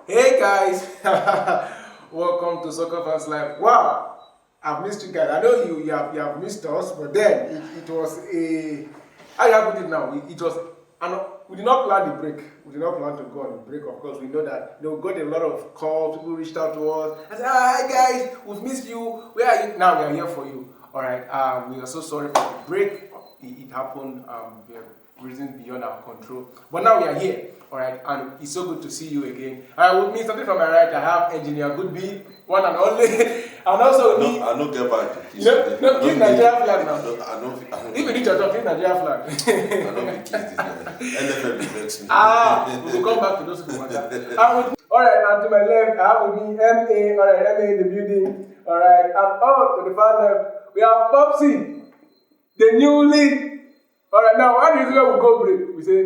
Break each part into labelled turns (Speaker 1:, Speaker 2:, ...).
Speaker 1: Hey guys, welcome to Soccer Fans Live. Wow, I've missed you guys. I know you have missed us, but then it was a how do I put it now? It was we did not plan the break. We did not plan to go on the break. Of course, we know that we got a lot of calls. People reached out to us and said, "Hi guys, we've missed you. Where are you?" Now we are here for you. All right. We are so sorry for the break. It happened. Reasons beyond our control. But now we are here, all right, and it's so good to see you again. With me, something from my right, I have Engineer Goodby, one and only, and also me.
Speaker 2: I don't get back.
Speaker 1: No, kiss Nigeria flag now.
Speaker 2: I don't.
Speaker 1: If you need your job, kiss Nigeria flag.
Speaker 2: I don't kiss this guy. NFL affects me.
Speaker 1: We will come back to those people. All right, and to my left, I have with me MA. All right, MA in the building. All right, and to the far left, we have Popsy, the newly. All right, now one reason why we go break, we say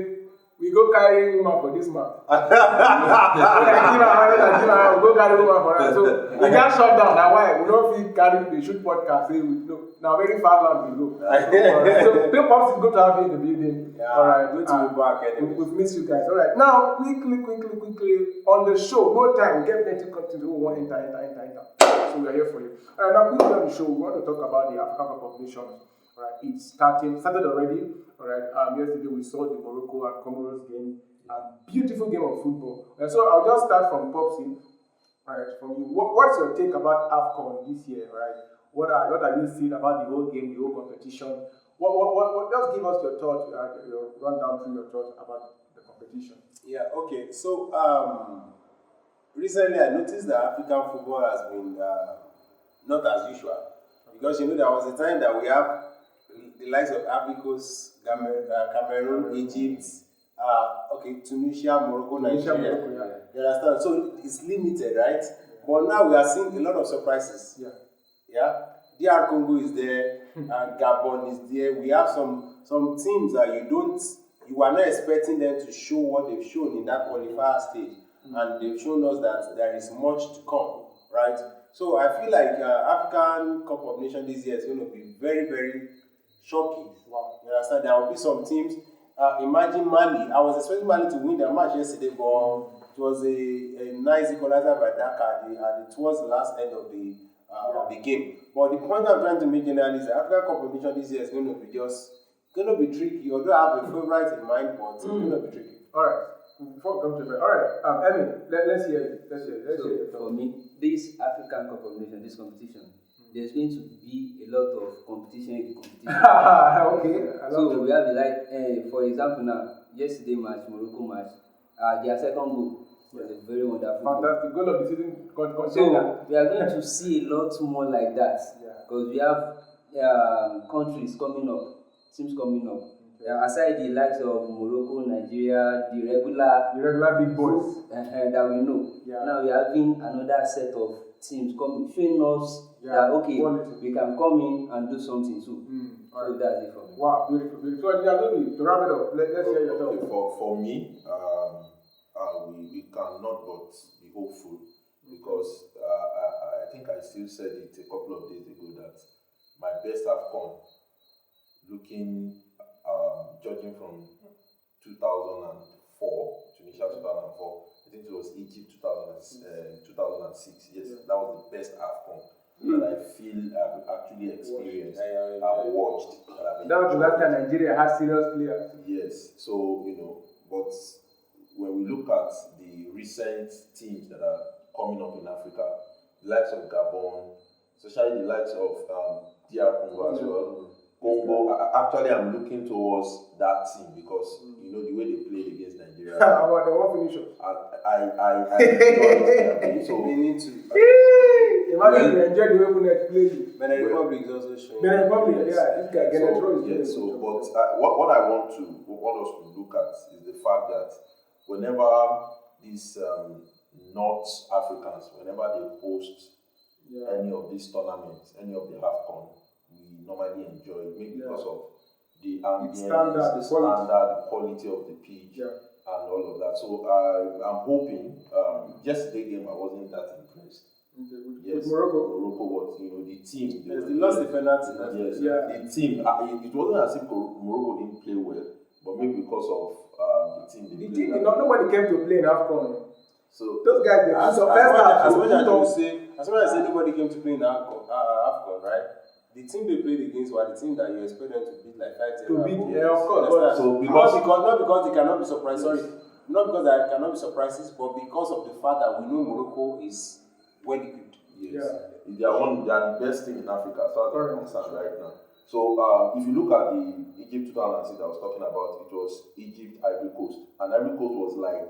Speaker 1: we go carry woman for this man. We go carry woman for that. So we can't shut down. Now why? We don't feel carry the shoot podcast. Say we no. Now very far land we go. Right. So Bill Pops is good to have you in the building.
Speaker 3: Yeah,
Speaker 1: all right,
Speaker 3: good to be back.
Speaker 1: We've missed you guys. All right, now quickly on the show. No time. We get plenty content. We want enter. So we are here for you. All right, now quickly on the show. We want to talk about the African Cup of Nations. Right, it started already. All right, yesterday we saw the Morocco and Comoros game, a beautiful game of football. And so I'll just start from Popsy. All right, from you. What's your take about Afcon this year? Right, what are you seeing about the whole game, the whole competition? What? Just give us your thoughts, your rundown through your thoughts about the competition.
Speaker 3: Yeah. Okay. So recently I noticed that African football has been not as usual because there was a time that we have the likes of Africos, Cameroon, Egypt, Tunisia, Morocco, Nigeria. You understand? So it's limited, right? But now we are seeing a lot of surprises. Yeah. DR Congo is there, Gabon is there. We have some teams that you are not expecting them to show what they've shown in that qualifier stage, and they've shown us that there is much to come, right? So I feel like African Cup of Nations this year is going to be very, very shocking. Wow. You understand? There will be some teams. Imagine Mali. I was expecting Mali to win their match yesterday, but it was a nice equalizer by Dakar, and it was the last end of the game. But the point I'm trying to make generally is that African Cup of Nations this year is going to be tricky. Although I have a favorite in mind, but it's going to be tricky.
Speaker 1: All right. Before we come to that, all right. Emin, let's hear it. Let's hear it.
Speaker 4: For me, this African Cup of Nations, this competition. There's going to be a lot of competition in the competition.
Speaker 1: Okay.
Speaker 4: So we have for example now, yesterday match, Morocco match, their second goal was a very wonderful
Speaker 1: fantastic goal of the season.
Speaker 4: So we are going to see a lot more like that because we have countries coming up, teams coming up. Aside the likes of Morocco, Nigeria, the regular
Speaker 1: big boys
Speaker 4: that we know. Now we are having another set of teams coming, showing us that we can come in and do something too. So that's it for me.
Speaker 1: Wow, beautiful. So to wrap it up, let's hear your thoughts.
Speaker 2: For me, we cannot but be hopeful because I think I still said it a couple of days ago that my best Afcon, judging from 2004, Tunisia 2004, I think it was Egypt 2006. Yes, that was the best Afcon that I feel I've actually experienced, I've watched.
Speaker 1: That was the last time Nigeria had serious players.
Speaker 2: Yes, so but when we look at the recent teams that are coming up in Africa, the likes of Gabon, especially the likes of DR Congo as well. Congo, actually, I'm looking towards that team because the way they played against Nigeria.
Speaker 1: About the one finisher.
Speaker 2: So
Speaker 3: we need to.
Speaker 1: Imagine you enjoy the way we play.
Speaker 3: Benin Republic is also showing.
Speaker 1: Benin Republic, this guy
Speaker 2: but what I want us to look at is the fact that whenever these North Africans, whenever they host any of these tournaments, any of the Afcon, we normally enjoy it, maybe because of the ambience, the quality of the pitch, and all of that. So I'm hoping. Yesterday's game I wasn't that impressed.
Speaker 1: With Morocco
Speaker 2: was the team.
Speaker 3: They lost the penalty.
Speaker 2: Yes, the team. It wasn't as if Morocco didn't play well, but maybe because of the team.
Speaker 1: Nobody came to play in Afcon.
Speaker 2: So
Speaker 1: those guys, they
Speaker 3: As
Speaker 1: put
Speaker 3: much
Speaker 1: up.
Speaker 3: as much as nobody came to play in Afcon, right? The team they played against were the team that you expect them to beat like 5-0.
Speaker 1: To beat, yeah, of course.
Speaker 3: But
Speaker 2: So
Speaker 3: not because they cannot be surprised. Sorry, not because there cannot be surprises, but because of the fact that we know Morocco is well equipped.
Speaker 2: yes,
Speaker 1: Yeah.
Speaker 2: they are the best team in Africa, so that's concerned right now. So if you look at the Egypt 2006 I was talking about, it was Egypt Ivory Coast, and Ivory Coast was like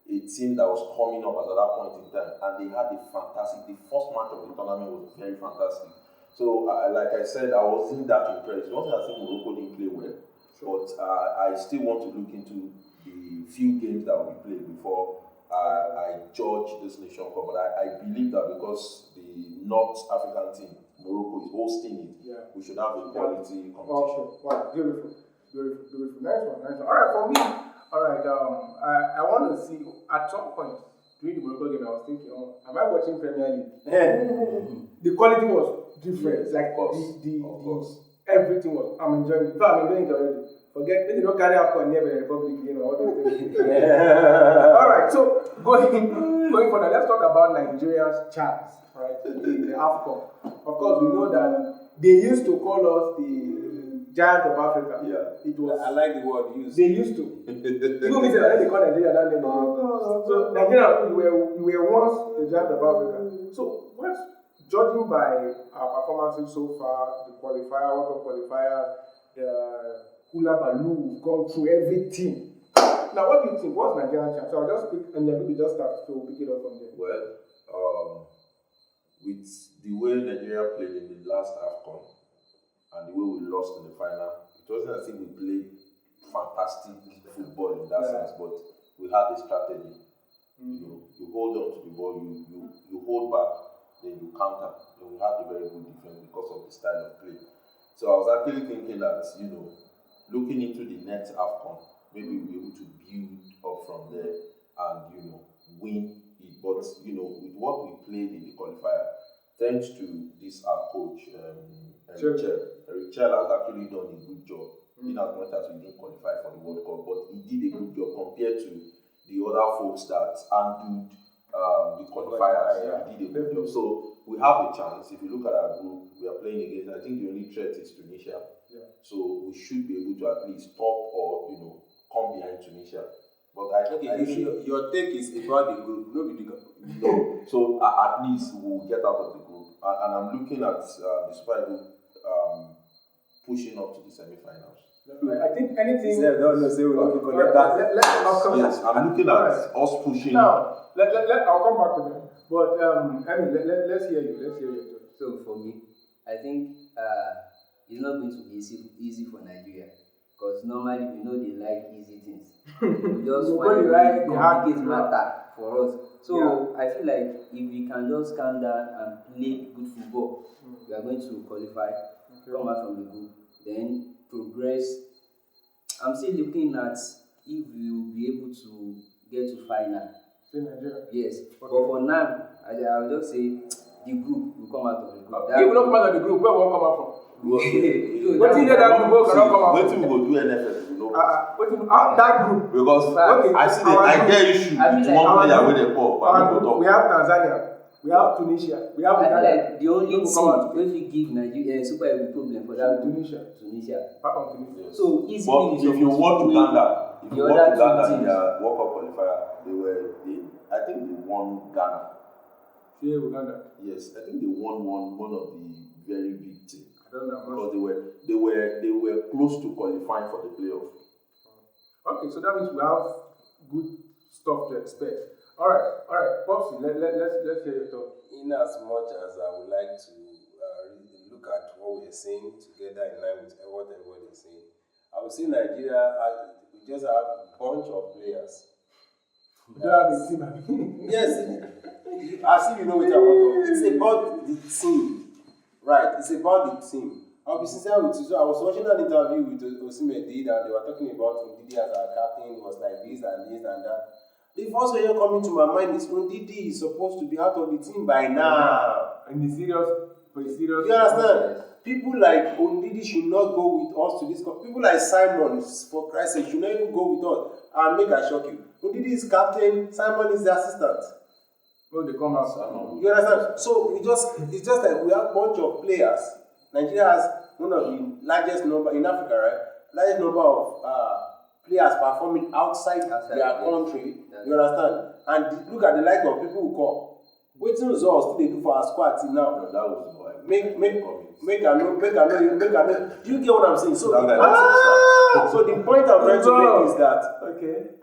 Speaker 2: a team that was coming up at that point in time, and they had a fantastic. The first match of the tournament was very fantastic. So, like I said, I wasn't that impressed. Not that I think Morocco didn't play well, but I still want to look into the few games that we played before I judge this Nation Cup. But I believe that because the North African team, Morocco, is hosting it, we should have a quality competition.
Speaker 1: Okay. Wow, beautiful. Nice one. All right, for me, I want to see at some point during the Morocco game. I was thinking, am I watching Premier League? The quality was different.
Speaker 2: Yes,
Speaker 1: like
Speaker 2: of course.
Speaker 1: Everything was. I'm enjoying it. I'm enjoying it already. Forget maybe don't carry Afcon near the Republic, all those things. All right, so going further, let's talk about Nigeria's chance, right? In the Afcon. Of course, we know that they used to call us the giant of Africa.
Speaker 2: Yeah.
Speaker 1: It was.
Speaker 3: I like the word used.
Speaker 1: They used to. Even me say that they call Nigeria that name. So Nigeria, we were once the giant of Africa. So judging by our performances so far, the qualifier, World Cup qualifier, the hula baloo, we've gone through everything. Now, what do you think? What's Nigerian chance? So I'll just pick, and then we just start to pick it up from there.
Speaker 2: Well, with the way Nigeria played in the last AFCON and the way we lost in the final, it wasn't as if we played fantastic football in that sense, but we had a strategy. You hold on to the ball, you hold back, then you counter. And we had a very good defense because of the style of play. So I was actually thinking that, looking into the next AFCON, maybe we'll be able to build up from there and, win it. But, with what we played in the qualifier, thanks to this our coach, Eric Chell has actually done a good job, in as much as we didn't qualify for the World Cup, but he did a good job compared to the other folks that handled the qualifiers. He did a good job. So we have a chance. If you look at our group, we are playing against, I think the only threat is Tunisia. So we should be able to at least top or come behind Tunisia. But
Speaker 3: your take is about the group,
Speaker 2: no. So at least we'll get out of the group, and I'm looking at the Super Eagles pushing up to the semi-finals.
Speaker 1: I think anything.
Speaker 2: Yes, I'm looking at us pushing.
Speaker 1: Now, I'll come back to that. But let's hear you. Let's hear you.
Speaker 4: So for me, I think it's not going to be easy for Nigeria, because normally we know they like easy things. We just want to complicate matter for us. So I feel like if we can just calm down and play good football, we are going to qualify, come out from the group, then progress. I'm still looking at if we will be able to get to final. Yes, but for now, I'll just say the group will come out of the group.
Speaker 1: If we don't come out of the group, where will we come out from?
Speaker 2: What
Speaker 1: do you that group cannot come out?
Speaker 2: Wait till we go do NFF,
Speaker 1: that group.
Speaker 2: Because I get issue with one player with a ball.
Speaker 1: We have Tanzania. We have Tunisia. We have.
Speaker 4: I feel like the only team if we give Nigeria Super Eagles problem for that Tunisia.
Speaker 1: Apart from Tunisia.
Speaker 4: So easily.
Speaker 2: But if you watch Uganda, in their World Cup qualifier, I think they won Ghana.
Speaker 1: Yeah, Uganda.
Speaker 2: Yes, I think they won one of the very big teams.
Speaker 1: I don't know.
Speaker 2: Because they were close to qualifying for the playoff.
Speaker 1: Okay, so that means we have good stuff to expect. All right, Popsy, let's hear your thought.
Speaker 3: In as much as I would like to look at what we're saying together in line with what everybody is saying, I would say Nigeria, we just have a bunch of players. Yes, as if you know what I want to. It's about the team, right? It's about the team. I'll be sincere with you. So I was watching an interview with Osimhen, and they were talking about Ndidi as our captain. It was like this and this and that. The first way coming to my mind is Ndidi is supposed to be out of the team by now.
Speaker 1: In the serious.
Speaker 3: You understand? People like Ndidi should not go with us to this. People like Simon, for Christ's sake, should not even go with us. And make I shock you. Ndidi is captain, Simon is the assistant.
Speaker 1: Well, they come out.
Speaker 3: You understand? So it's just like we have a bunch of players. Nigeria has one of the largest number in Africa, right? Largest number of players performing outside their country. You understand? And look at the like of people who come. Waiting results still they do for our squad team now.
Speaker 2: No, that was why.
Speaker 3: Make I know. Do you get what I'm saying? So the point I'm trying to make is that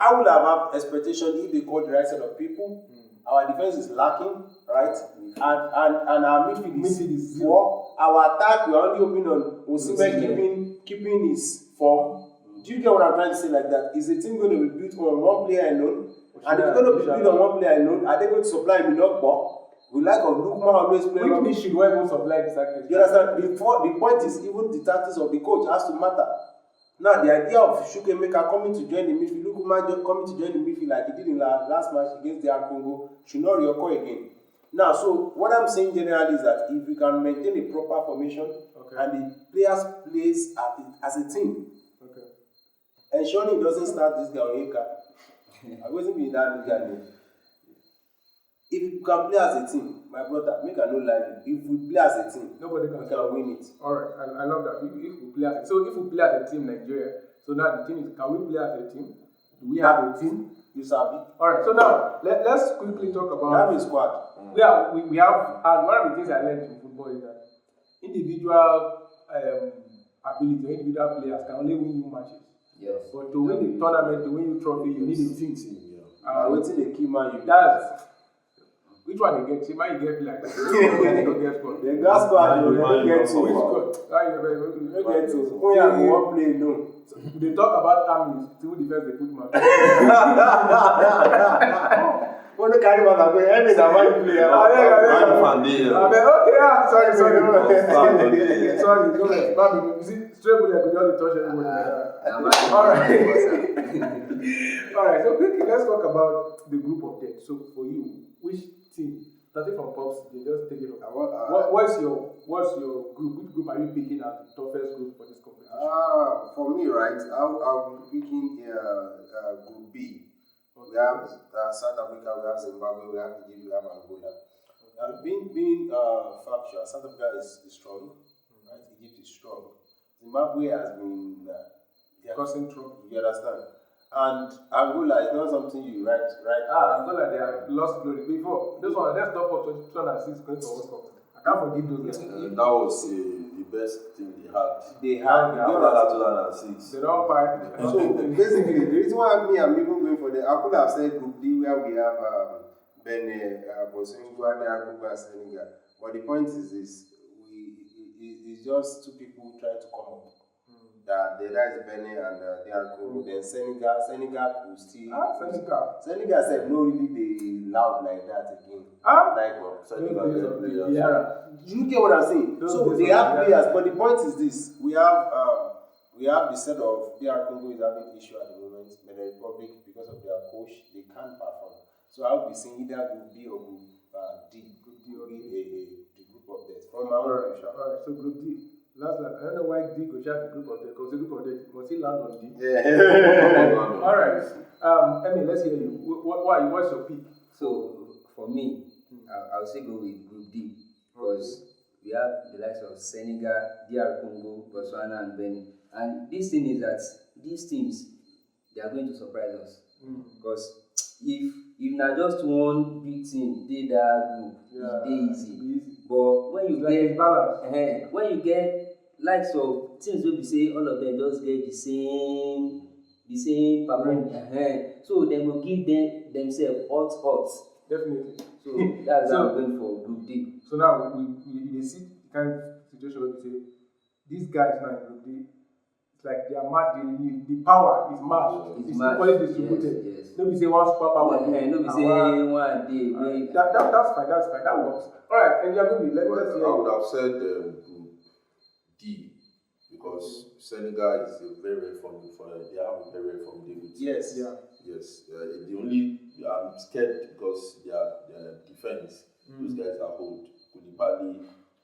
Speaker 3: I would have had expectation if they call the right set of people. Our defense is lacking, right? And our midfield is poor. Our attack we are only hoping on Osimhen keeping his form. Do you get what I'm trying to say like that? Is the team going to be built on one player alone? And if it's going to be built on one player alone, are they going to supply him enough ball? We like of Lukman always play.
Speaker 1: Which means should well supply the sacrifice.
Speaker 3: You understand? The point is even the tactics of the coach has to matter. Now the idea of Shukemeka coming to join the midfield, Lukman coming to join the midfield like he did in last match against DR Congo should not reoccur again. Now, so what I'm saying generally is that if we can maintain a proper formation and the players plays as a team, ensuring he doesn't start this guy Onyeka. I wasn't being that guy. If we can play as a team, my brother, make a no lie. If we play as a team,
Speaker 1: nobody
Speaker 3: we can win it.
Speaker 1: Alright, I love that. If we play as a team, Nigeria. So now the thing is, can we play as a team? Do we have a team?
Speaker 3: You sabi.
Speaker 1: Alright, so now let's quickly talk about.
Speaker 3: We have a squad.
Speaker 1: Yeah, we have, and one of the things I learned in football is that individual ability, individual players can only win you matches.
Speaker 4: Yes.
Speaker 1: But to win the tournament, to win the trophy, you need a team.
Speaker 3: Waiting the key man.
Speaker 1: That's which one they get? See, man, you get like that.
Speaker 3: The gas squad, you don't get to.
Speaker 1: Which squad?
Speaker 3: You don't get to. Only have one play, no.
Speaker 1: They talk about armies, civil defense, they put man.
Speaker 3: When they carry one, I'm going, every time I play.
Speaker 1: Sorry, go ahead. You see, straight bullet, I could only touch everybody. Alright, so quickly, let's talk about the group of death. So for you, which team, starting from Pops, they just take it over. What's your group? Which group are you picking as the toughest group for this competition?
Speaker 3: For me, right, I'll be picking Group B. We have South Africa, we have Zimbabwe, we have Egypt, we have Angola. Being factual, South Africa is strong, right? Egypt is strong. Zimbabwe has been
Speaker 1: causing trouble.
Speaker 3: You understand? And Angola is not something you write.
Speaker 1: Angola, they have lost glory before. This one, let's talk of 2006 going to World Cup. I can't forgive those guys.
Speaker 2: That was the best thing they had.
Speaker 3: They had
Speaker 2: 2006.
Speaker 1: They don't buy.
Speaker 3: So basically, the reason why I'm even going for the, I could have said Group D where we have Benin, Botswana, Angola, and Senegal. But the point is this: it's just two people trying to come up. That is Benin and DR Congo. Then Senegal could still. Senegal said no really they loud like that again. Like what? You get what I'm saying? So they have players, but the point is this: we have the set of DR Congo is having issue at the moment. Benin Republic, because of their coach, they can't perform. So I'll be saying either Group D or Group D. Group D or the group of death. From my own picture.
Speaker 1: Alright, so Group D. Last I don't know why D could share the group of death, because the group of death must he land on D.
Speaker 3: Yeah.
Speaker 1: Alright. Emmy, let's hear you. What's your pick?
Speaker 4: So for me, I'll say go with Group D because we have the likes of Senegal, DR Congo, Botswana, and Benin. And this thing is that these teams, they are going to surprise us because if not just one big team, they that group, it's easy. But when you get likes of teams will be say all of them just get the same performance. So they will give themselves hot.
Speaker 1: Definitely.
Speaker 4: So that's why I'm going for Group D.
Speaker 1: So now we see the kind of situation where we say these guys now in Group D, it's like they are mad. The power is matched. It's equally distributed.
Speaker 4: Yes.
Speaker 1: Don't be say one super power.
Speaker 4: Don't be say one day.
Speaker 1: That's fine. That works. All right, and let's hear.
Speaker 2: I would have said Group D because Senegal is a very formidable. They have a very formidable team.
Speaker 3: Yes.
Speaker 1: Yeah.
Speaker 2: Yes. The only I'm scared because their defense. Those guys are old. Koulibaly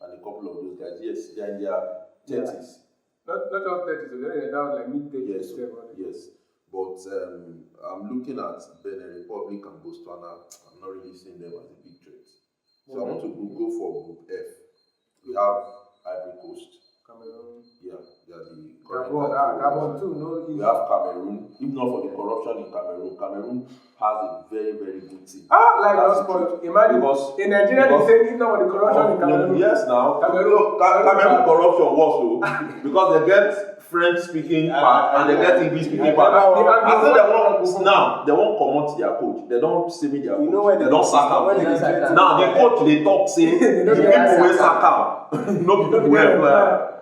Speaker 2: and a couple of those guys. Yes, they are in their 30s.
Speaker 1: Not just 30s, so they're down like mid-30s.
Speaker 2: Yes. But I'm looking at Benin Republic and Botswana. I'm not really seeing them as a big threat. So I want to go for Group F. We have Ivory Coast.
Speaker 1: Cameroon.
Speaker 2: Yeah, they are the current
Speaker 1: Gabon too. No,
Speaker 2: we have Cameroon. If not for the corruption in Cameroon, Cameroon has a very, very good team.
Speaker 1: Like us, but imagine in Nigeria they say if not for the corruption in Cameroon.
Speaker 2: Yes, now
Speaker 1: Cameroon
Speaker 2: corruption was so because they get French speaking part and they get English speaking part. I think they won't promote their coach. They don't say me their coach. They don't sack out. Now the coach they talk say the people will sack out. No people will play.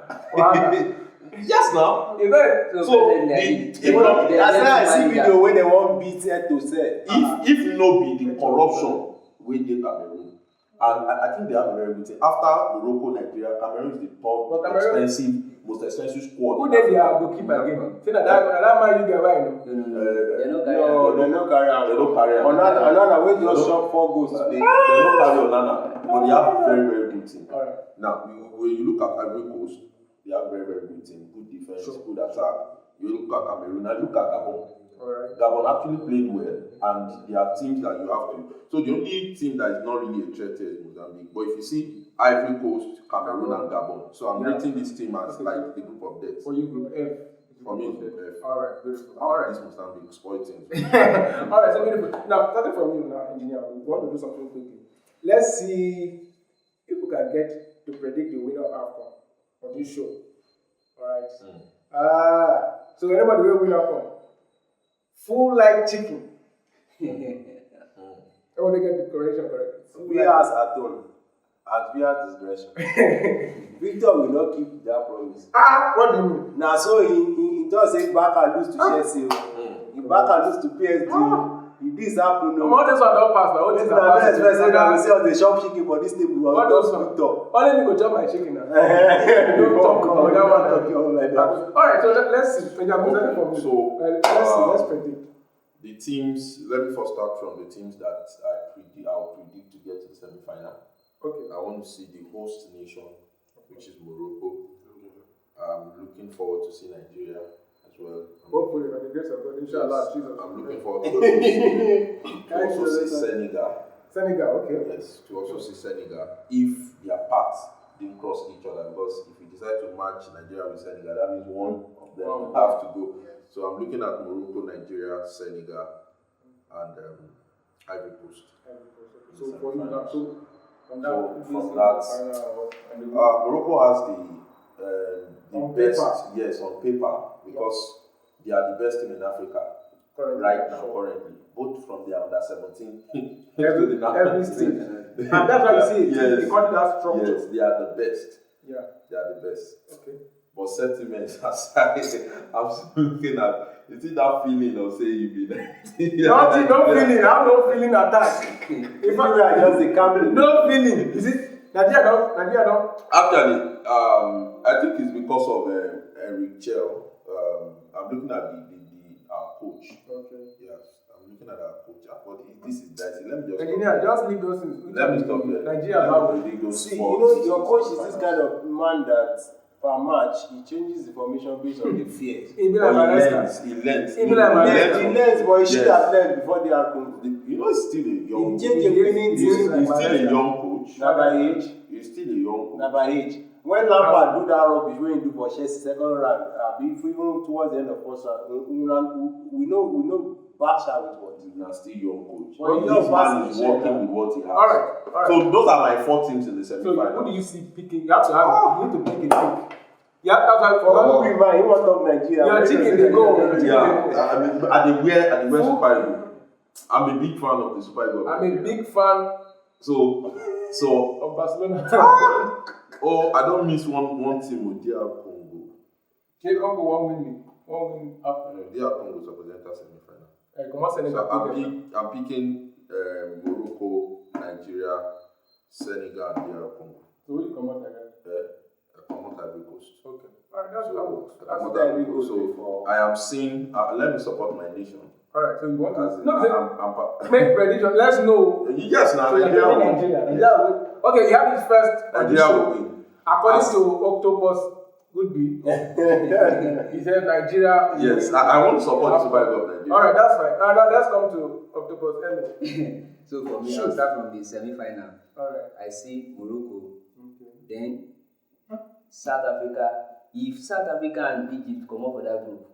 Speaker 2: Yes, now. So
Speaker 3: that's why I see video where they want beat head to say.
Speaker 2: If no be the corruption wey dey Cameroon, and I think they have a very good team. After Morocco, Nigeria, Cameroon is the most expensive squad.
Speaker 1: Who did their goalkeeper again? Say that man you get right.
Speaker 3: No, they don't carry out.
Speaker 2: They don't carry out.
Speaker 3: Onana wey just shot 4 goals today.
Speaker 2: They don't carry Onana, but they have very, very good team.
Speaker 1: Alright.
Speaker 2: Now, when you look at Ivory Coast, they have very, very good team, good defense, good attack. You look at Cameroon, and look at Gabon.
Speaker 1: Alright.
Speaker 2: Gabon actually played well, and there are teams that you have to. So the only team that is not really a threat here is Mozambique. But if you see Ivory Coast, Cameroon, and Gabon, so I'm rating this team as like the group of death.
Speaker 1: For you, Group F.
Speaker 2: For me, Group F.
Speaker 1: Alright, beautiful. Alright.
Speaker 2: This Mozambique spoil teams.
Speaker 1: Alright, so beautiful. Now, starting from you now, engineer, we want to do something quickly. Let's see if we can get to predict the winner of Afcon on this show. Alright. So anybody will win Afcon? Full like chicken. I want to get the correction correct.
Speaker 3: We as Aton, at Via's discretion. Victor will not keep that promise.
Speaker 1: What do you mean?
Speaker 3: Now, so he just say back and lose to Chelsea. He back and lose to PSG. If this happen, no.
Speaker 1: All this one don't pass now. All this one pass.
Speaker 3: We say on the shop chicken for this table.
Speaker 1: What those Victor? Only me go chop my chicken now. Don't talk about that one. Alright, so let's see. Let's see. Let's predict.
Speaker 2: The teams, let me first start from the teams that I will predict to get to the semi-final.
Speaker 1: Okay.
Speaker 2: I want to see the host nation, which is Morocco. I'm looking forward to see Nigeria as well.
Speaker 1: Hopefully, by the grace of God, inshallah, Jesus.
Speaker 2: I'm looking forward to also see Senegal.
Speaker 1: Senegal, okay.
Speaker 2: Yes, to also see Senegal. If their paths didn't cross each other, because if we decide to match Nigeria with Senegal, that means one of them will have to go. So I'm looking at Morocco, Nigeria, Senegal, and Ivory Coast.
Speaker 1: So for you now,
Speaker 2: Morocco has the best,
Speaker 1: paper.
Speaker 2: yes, on paper, because they are the best team in Africa right now, currently, both from the under 17
Speaker 1: every state. And that's why you see it. The country has structure.
Speaker 2: Yes, they are the best.
Speaker 1: Yeah.
Speaker 2: They are the best.
Speaker 1: Okay.
Speaker 2: But sentiments aside, I'm still looking at, you see that feeling of saying you be there.
Speaker 1: No feeling. I have no feeling attack.
Speaker 3: If I just the camera.
Speaker 1: No feeling. Is it? Nigeria don't.
Speaker 2: Actually, I think it's because of Eric Chell. I'm looking at our coach.
Speaker 1: Okay.
Speaker 2: Yes, I'm looking at our coach. But this is dicey. Let me just.
Speaker 1: Engineer, just leave those things.
Speaker 2: Let me stop there.
Speaker 1: Nigeria
Speaker 3: See, your coach is this kind of man that per match he changes the formation based on the fears.
Speaker 2: He learns,
Speaker 3: but he should have learned before the outcome.
Speaker 2: You know, he's still a young.
Speaker 3: He's
Speaker 2: still a young coach.
Speaker 3: Not by age.
Speaker 2: He's still a young coach.
Speaker 3: Not by age. When Lampard do that rubbish, when he do for Chelsea second round, even towards the end of first round, we know Basha with what.
Speaker 2: He's still young coach.
Speaker 3: Well,
Speaker 2: this man is working with what he has.
Speaker 1: All right.
Speaker 2: So those are my 4 teams in the semi-final.
Speaker 1: So who do you see picking? You have to have. You need to pick a pick. Yeah, that's why for
Speaker 3: he want to talk Nigeria.
Speaker 1: Your chicken they go.
Speaker 2: Yeah, I mean, at the Super Eagles. I'm a big fan of the Super Eagles.
Speaker 1: I'm a big fan.
Speaker 2: So
Speaker 1: of Barcelona.
Speaker 2: I don't miss one team with DR Congo.
Speaker 1: Congo one win after.
Speaker 2: DR Congo is represented semi-final.
Speaker 1: So
Speaker 2: I'm picking Morocco, Nigeria, Senegal, and DR Congo.
Speaker 1: So who you come out again?
Speaker 2: I come out Ivory Coast.
Speaker 1: Okay. Alright, that's
Speaker 2: So I am seeing. Let me support my nation.
Speaker 1: Alright, so you want to make prediction? Let's know.
Speaker 2: Yes, now
Speaker 1: so Nigeria. Okay, you have this first.
Speaker 2: Nigeria will win.
Speaker 1: According to Octopus Could be. He said Nigeria.
Speaker 2: Yes, I want to support the Super Eagles of Nigeria.
Speaker 1: Alright, that's fine. Now let's come to Octopus.
Speaker 4: So for me, I'll start from the semi-final.
Speaker 1: Alright.
Speaker 4: I see Morocco.
Speaker 1: Okay.
Speaker 4: Then South Africa. If South Africa and Egypt come up for that group,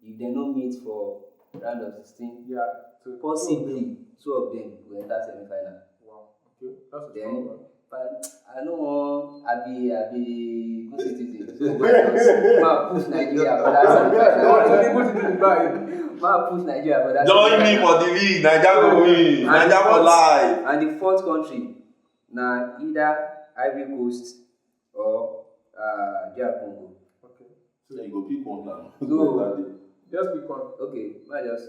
Speaker 4: if they no meet for round of 16,
Speaker 1: Yeah. So
Speaker 4: possibly two of them will enter semi-final.
Speaker 1: Wow. Okay. That's a
Speaker 4: Then,
Speaker 1: strong one.
Speaker 4: but I know one, I be good citizen. So ma push Nigeria for that semi-final. Ma push Nigeria for that.
Speaker 2: Join me for the league. Nigeria will win. Nigeria for life.
Speaker 4: And the fourth country, now either Ivory Coast or DR Congo.
Speaker 1: Okay.
Speaker 2: So you go pick one now.
Speaker 4: So,
Speaker 1: just pick one.
Speaker 4: okay, I just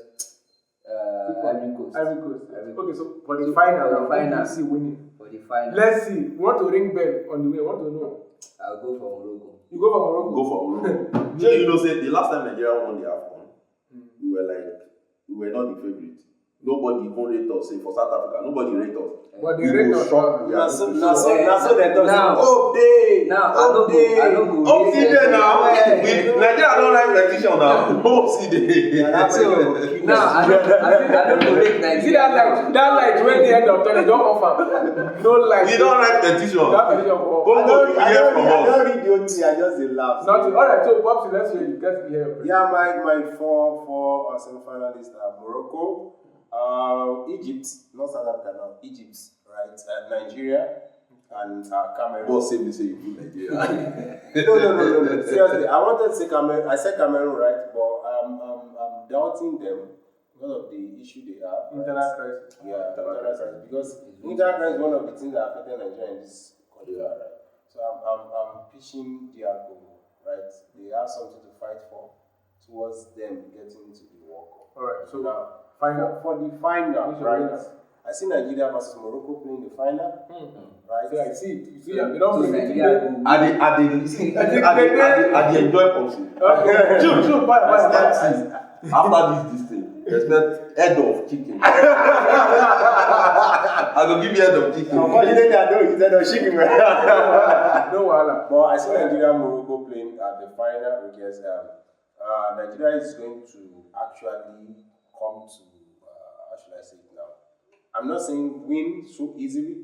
Speaker 1: Pick one.
Speaker 4: Ivory Coast.
Speaker 1: Ivory Coast.
Speaker 4: Ivory
Speaker 1: Okay,
Speaker 4: Coast.
Speaker 1: so for the final,
Speaker 4: for the final.
Speaker 1: see winning.
Speaker 4: For the final,
Speaker 1: Let's see. We want to ring bell on the way. We want to know.
Speaker 4: I'll go for Morocco.
Speaker 1: You go for Morocco.
Speaker 2: Go for Morocco. Sure, you know, say the last time Nigeria won the Afcon, we were not the favorite. Nobody even rate us. Say for South Africa, nobody rate us.
Speaker 1: But the
Speaker 2: We
Speaker 1: rate
Speaker 2: go
Speaker 1: of
Speaker 2: shock. We are
Speaker 3: Now so
Speaker 2: so
Speaker 3: they talk.
Speaker 4: Now-
Speaker 3: Oh, day.
Speaker 4: Now, I don't go.
Speaker 2: Oh, see there now. Nigeria don't like petition now. Oh, see there.
Speaker 4: So, now, I don't go rate Nigeria.
Speaker 1: You see that light when the end of tunnel don't offer. No light.
Speaker 2: You don't like petition.
Speaker 1: That petition for
Speaker 2: Go you hear from
Speaker 3: I
Speaker 2: us.
Speaker 3: don't read the OT, I just dey laugh.
Speaker 1: nothing. Alright, so Popsy, let's hear you. Get me here.
Speaker 3: Yeah, my four semi-finalists are Morocco, Egypt, not South Africa now, Egypt, right? Nigeria and Cameroon.
Speaker 2: Boss say me say you do Nigeria.
Speaker 3: No. Seriously, I wanted to say Cameroon. I said Cameroon, right? But I'm doubting them because of the issue they have. Right?
Speaker 1: Internal crisis.
Speaker 3: Yeah, internal crisis. Because internal crisis is one of the things that affected Nigeria in this country, right? So I'm pitching DR Congo, right? They have something to fight for towards them getting into the World Cup.
Speaker 1: Alright, so
Speaker 3: Now,
Speaker 1: final.
Speaker 3: for the final,
Speaker 1: Who's your
Speaker 3: right?
Speaker 1: winner?
Speaker 3: I see Nigeria versus Morocco playing the final, right?
Speaker 1: See, I see it. You see, they don't
Speaker 4: So
Speaker 1: bring it
Speaker 4: Nigeria
Speaker 1: today.
Speaker 4: go.
Speaker 2: I dey enjoy Popsi.
Speaker 1: Okay. True. Fire.
Speaker 2: After this thing, expect head of chicken. I go give you head of chicken.
Speaker 3: Unfortunately, I don't eat that chicken.
Speaker 1: No wahala.
Speaker 3: But I see Nigeria and Morocco playing at the final because Nigeria is going to actually come to, how should I say it now? I'm not saying win so easily,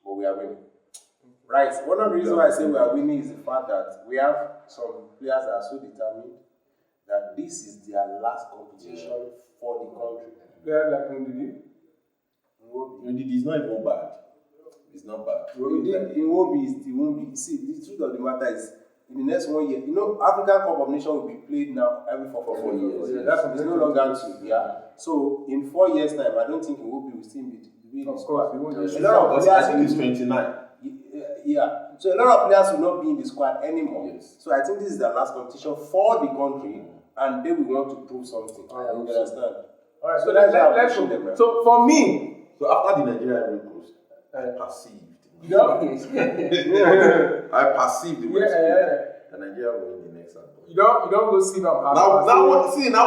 Speaker 3: but we are winning. Right. One of the reasons why I say we are winning is the fact that we have some players that are so determined that this is their last competition for the country.
Speaker 1: They're like Ndidi.
Speaker 2: It's not even bad. It's not bad.
Speaker 3: It won't be. See, the truth of the matter is, in the next 1 year, African Cup of Nations will be played now every 4 years.
Speaker 2: Yeah,
Speaker 1: that's
Speaker 3: It's no longer 2. Yeah. So in 4 years' time, I don't think it will still be.
Speaker 1: Of course, we won't
Speaker 3: A
Speaker 1: just
Speaker 3: lot of
Speaker 2: I
Speaker 3: players
Speaker 2: think it's 29.
Speaker 3: Yeah. So a lot of players will not be in the squad anymore.
Speaker 2: Yes.
Speaker 3: So I think this is the last competition for the country, and they will want to prove something.
Speaker 1: I
Speaker 3: You understand?
Speaker 1: Alright, so
Speaker 3: So
Speaker 1: let's
Speaker 3: let's
Speaker 1: go.
Speaker 3: them, right?
Speaker 1: So for me,
Speaker 2: So after the Nigeria Ivory Coast, I perceived.
Speaker 1: you know,
Speaker 2: I perceived the West
Speaker 1: Yeah.
Speaker 2: Coast. And Nigeria will win the next one.
Speaker 1: you don't go see them.
Speaker 2: Now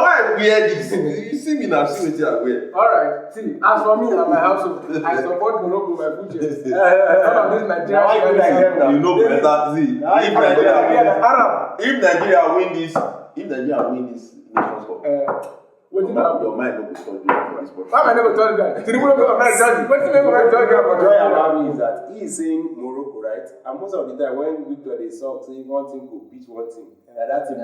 Speaker 2: why I wear this? You see me now, see what I wear.
Speaker 1: Alright, see, as for me and my household, I support Morocco by future. Some of these Nigerians,
Speaker 2: You know better. See,
Speaker 1: Arab.
Speaker 2: if Nigeria win this Nations Cup,
Speaker 1: What do you know?
Speaker 2: your mind will be studied for this podcast.
Speaker 1: Why am I never told that? What do you
Speaker 3: Joy about me is that he is saying Morocco, right? And most of the time when Victor they talk, say one thing could beat one thing. And that's it.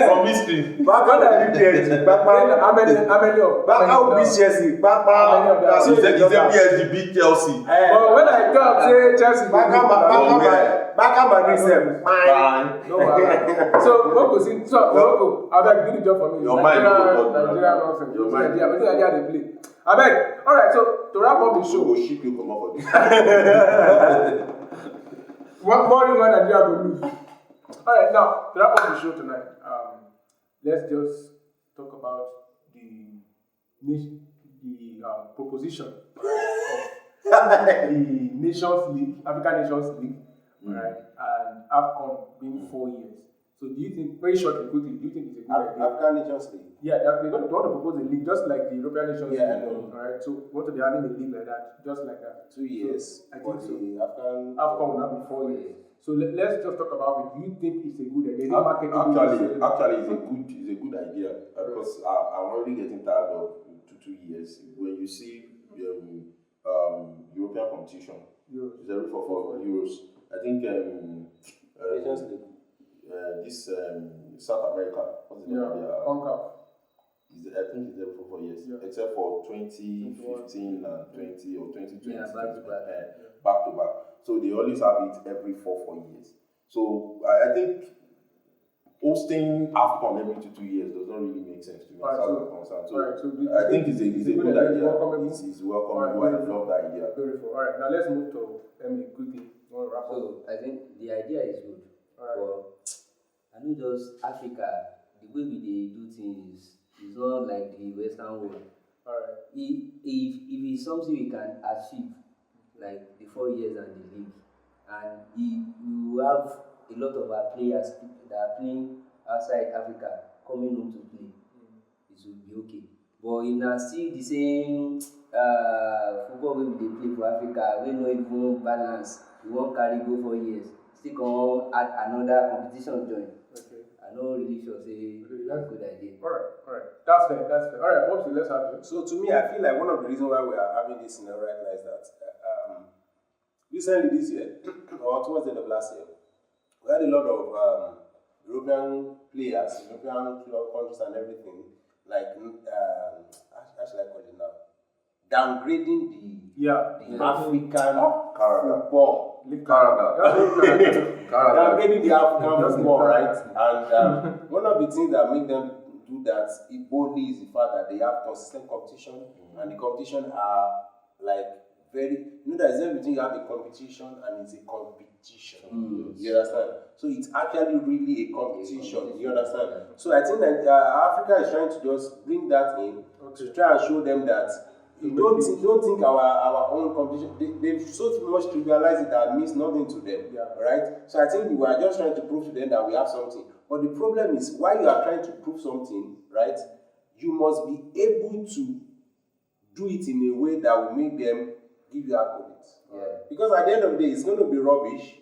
Speaker 2: From history.
Speaker 3: Back on the PSG,
Speaker 1: How many of?
Speaker 3: back out beat Chelsea, back
Speaker 2: He said PSG beat Chelsea.
Speaker 1: But when I talk, say Chelsea.
Speaker 3: back Madrid sef.
Speaker 2: Fine.
Speaker 1: No wahala. So Morocco, abeg do the job for me.
Speaker 2: Your mind no go talk.
Speaker 1: Nigeria nonsense.
Speaker 2: Your mind.
Speaker 1: Wetin Nigeria dey play. Abeg. Alright, so to wrap up the
Speaker 2: So
Speaker 1: show,
Speaker 2: go ship you come up for this.
Speaker 1: one more reason why Nigeria go lose. Alright, now to wrap up the show tonight, let's just talk about the proposition of the Nations League, African Nations League, right, and Afcon being 4 years. So do you think, very shortly, quickly, do you think it's a good idea?
Speaker 3: Afghan Nations League.
Speaker 1: Yeah, they want to propose a league just like the European Nations
Speaker 3: Yeah, I
Speaker 1: League.
Speaker 3: know.
Speaker 1: Alright, so what are they having a league like that, just like that?
Speaker 3: 2 years.
Speaker 1: I think so.
Speaker 3: The Afghan.
Speaker 1: Afcon will not be 4 years. So let's just talk about it. Do you think it's a good idea?
Speaker 2: Actually, it's a good idea because I'm already getting tired of 2 years. When you see European competition, it's every for Euros. I think this South America, what's the name of their
Speaker 1: CONCACAF.
Speaker 2: I think it's every 4 years, except for 2015 and 20 or 2020.
Speaker 4: Yeah,
Speaker 2: back to back. So they always have it every 4 years. So I think hosting Afcon every 2 years does not really make sense to me as far as I'm concerned. So I think it's a good idea. It's welcome. I love the idea.
Speaker 1: Beautiful. All right, now let's move to Emmy quickly.
Speaker 4: So I think the idea is good. But I know just Africa, the way we do things is not like the Western world.
Speaker 1: Alright.
Speaker 4: If it's something we can achieve, like the 4 years and the league, and we have a lot of our players that are playing outside Africa coming home to play, it will be okay. But if now still the same football way we play for Africa, we no even balance, we won't carry go 4 years, still come add another competition join.
Speaker 1: Okay.
Speaker 4: I'm not really sure say that's a good idea.
Speaker 1: Alright. That's fair. Alright, Bobsy, let's have it.
Speaker 3: So to me, I feel like one of the reasons why we are having this scenario right now is that recently this year, or towards the end of last year, we had a lot of European players, European countries and everything, like, how should I call it now? Downgrading the African football. Downgrading the African football, right? And one of the things that make them do that boldly is the fact that they have consistent competition, and the competition are like very, there's everything. You have a competition and it's a competition. You understand? So it's actually really a competition. You understand? So I think that Africa is trying to just bring that in to try and show them that you don't think our own competition. They've so much trivialized it that means nothing to them. Right? So I think we are just trying to prove to them that we have something. But the problem is, while you are trying to prove something, right, you must be able to do it in a way that will make them give you accolades. Because at the end of the day, it's going to be rubbish.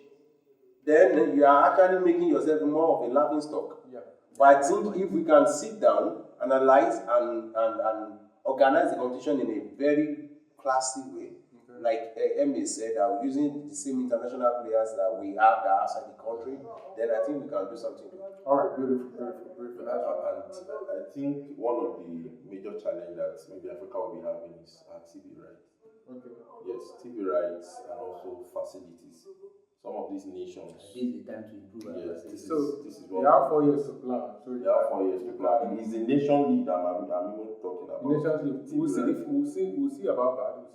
Speaker 3: Then you are actually making yourself more of a laughing stock. But I think if we can sit down, analyze, and organize the competition in a very classy way, like Emmy said, using the same international players that we have that are outside the country, then I think we can do something good.
Speaker 1: Alright, beautiful.
Speaker 2: And I think one of the major challenges that maybe Africa will be having is TV rights. Yes, TV rights and also facilities. Some of these nations.
Speaker 4: This is the time to improve our facilities.
Speaker 2: This is
Speaker 1: they have 4 years to plan.
Speaker 2: They have 4 years to plan. It is the nation league that I'm even talking about.
Speaker 1: Nation league. We'll see about that.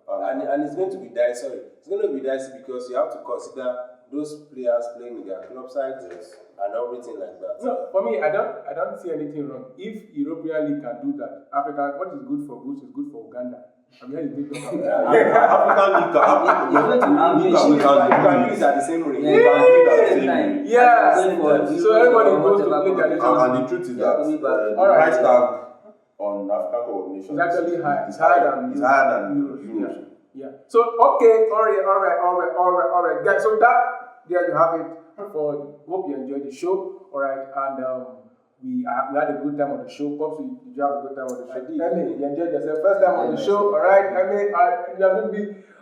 Speaker 3: And it's going to be dicey. It's going to be dicey because you have to consider those players playing in their club sides and everything like that.
Speaker 1: No, for me, I don't see anything wrong. If European League can do that, Africa, what is good for Goose is good for Uganda. I'm here to think about that.
Speaker 3: African League is at the same rate.
Speaker 1: So everybody goes to play their nations.
Speaker 2: And the truth is that the price tag on African coordination
Speaker 1: is actually high. It's higher than
Speaker 2: Euros.
Speaker 1: So okay, all right, guys. So there you have it. Hope you enjoyed the show. All right, and we had a good time on the show. Pops, did you have a good time on the show? Emmy, you enjoyed yourself. First time on the show. All right, Emmy, all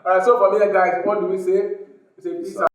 Speaker 1: right. So for me, guys, what do we say? We say peace out.